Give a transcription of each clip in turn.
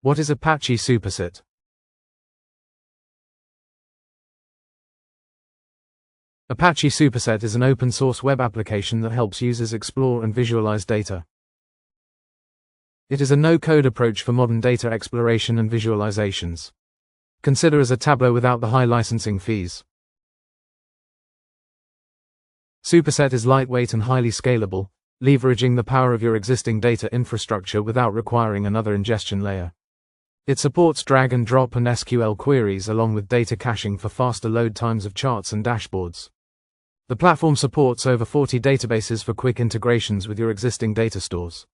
What is Apache Superset? Apache Superset is an open-source web application that helps users explore and visualize data. It is a no-code approach for modern data exploration and visualizations. Consider as a Tableau without the high licensing fees. Superset is lightweight and highly scalable, leveraging the power of your existing data infrastructure without requiring another ingestion layer. It supports drag and drop and SQL queries along with data caching for faster load times of charts and dashboards. The platform supports over 40 databases for quick integrations with your existing data stores.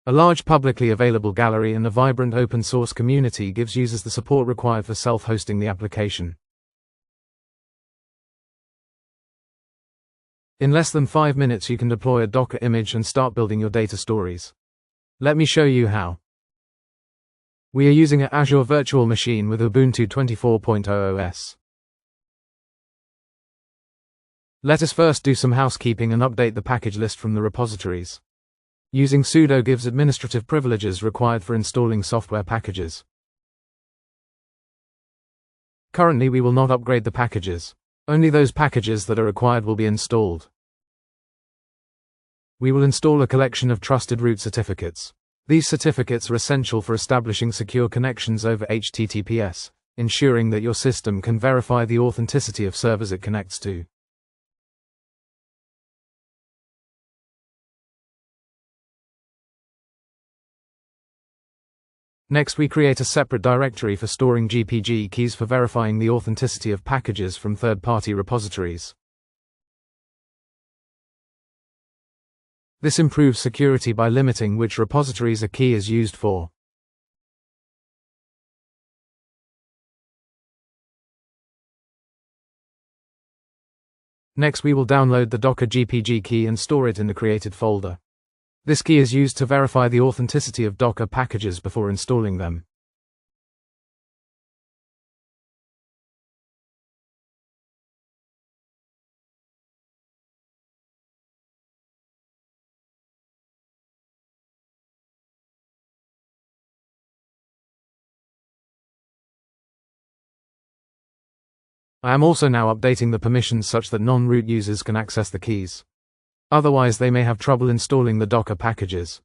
A large publicly available gallery and a vibrant open-source community gives users the support required for self-hosting the application. In less than 5 minutes you can deploy a Docker image and start building your data stories. Let me show you how. We are using an Azure virtual machine with Ubuntu 24.0 OS. Let us first do some housekeeping and update the package list from the repositories. Using sudo gives administrative privileges required for installing software packages. Currently we will not upgrade the packages. Only those packages that are required will be installed. We will install a collection of trusted root certificates. These certificates are essential for establishing secure connections over HTTPS, ensuring that your system can verify the authenticity of servers it connects to. Next, we create a separate directory for storing GPG keys for verifying the authenticity of packages from third-party repositories. This improves security by limiting which repositories a key is used for. Next, we will download the Docker GPG key and store it in the created folder. This key is used to verify the authenticity of Docker packages before installing them. I am also now updating the permissions such that non-root users can access the keys. Otherwise they may have trouble installing the Docker packages.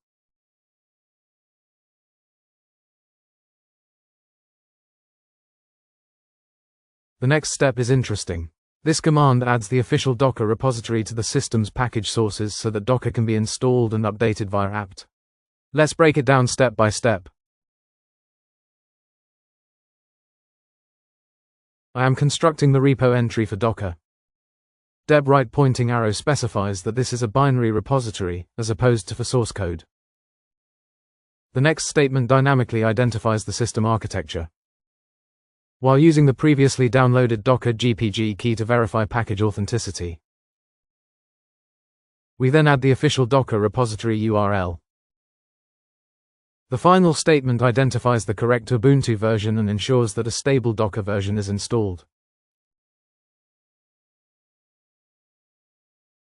The next step is interesting. This command adds the official Docker repository to the system's package sources so that Docker can be installed and updated via apt. Let's break it down step by step. I am constructing the repo entry for Docker. Deb right pointing arrow specifies that this is a binary repository, as opposed to for source code. The next statement dynamically identifies the system architecture. While using the previously downloaded Docker GPG key to verify package authenticity, we then add the official Docker repository URL. The final statement identifies the correct Ubuntu version and ensures that a stable Docker version is installed.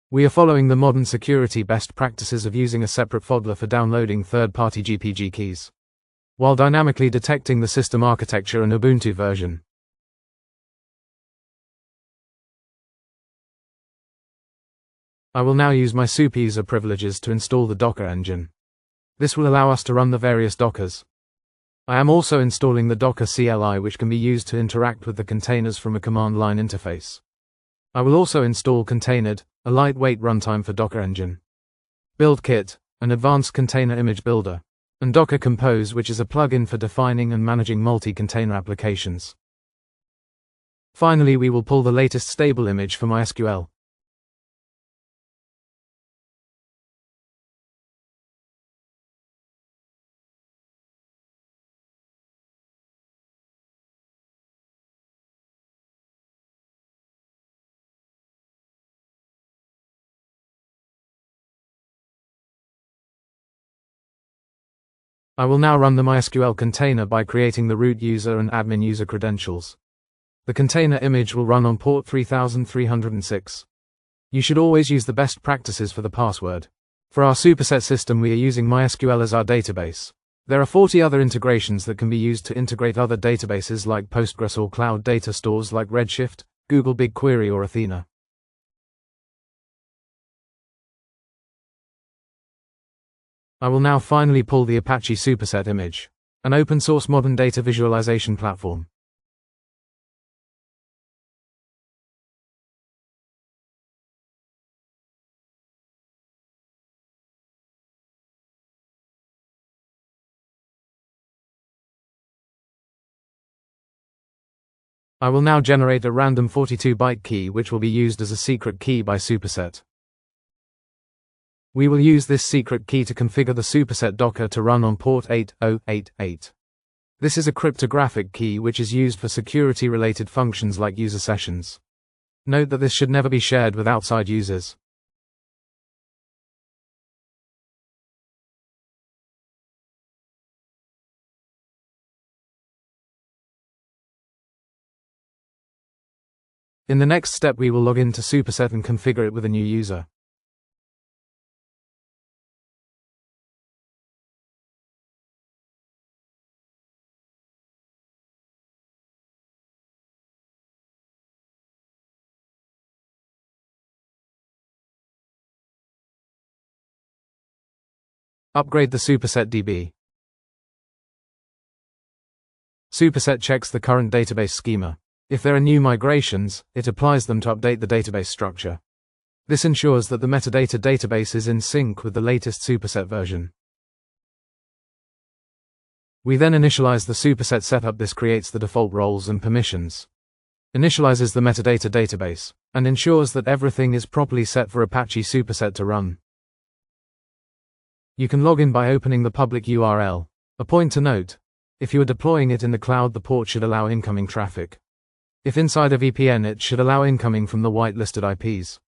We are following the modern security best practices of using a separate folder for downloading third-party GPG keys, while dynamically detecting the system architecture and Ubuntu version. I will now use my superuser privileges to install the Docker engine. This will allow us to run the various Dockers. I am also installing the Docker CLI, which can be used to interact with the containers from a command line interface. I will also install Containered, a lightweight runtime for Docker Engine, BuildKit, an advanced container image builder, and Docker Compose, which is a plugin for defining and managing multi-container applications. Finally, we will pull the latest stable image for MySQL. I will now run the MySQL container by creating the root user and admin user credentials. The container image will run on port 3306. You should always use the best practices for the password. For our superset system, we are using MySQL as our database. There are 40 other integrations that can be used to integrate other databases like Postgres or cloud data stores like Redshift, Google BigQuery or Athena. I will now finally pull the Apache Superset image, an open-source modern data visualization platform. I will now generate a random 42-byte key which will be used as a secret key by Superset. We will use this secret key to configure the Superset Docker to run on port 8088. This is a cryptographic key which is used for security-related functions like user sessions. Note that this should never be shared with outside users. In the next step, we will log into Superset and configure it with a new user. Upgrade the Superset DB. Superset checks the current database schema. If there are new migrations, it applies them to update the database structure. This ensures that the metadata database is in sync with the latest Superset version. We then initialize the Superset setup. This creates the default roles and permissions, initializes the metadata database, and ensures that everything is properly set for Apache Superset to run. You can log in by opening the public URL. A point to note: if you are deploying it in the cloud, the port should allow incoming traffic. If inside a VPN, it should allow incoming from the whitelisted IPs.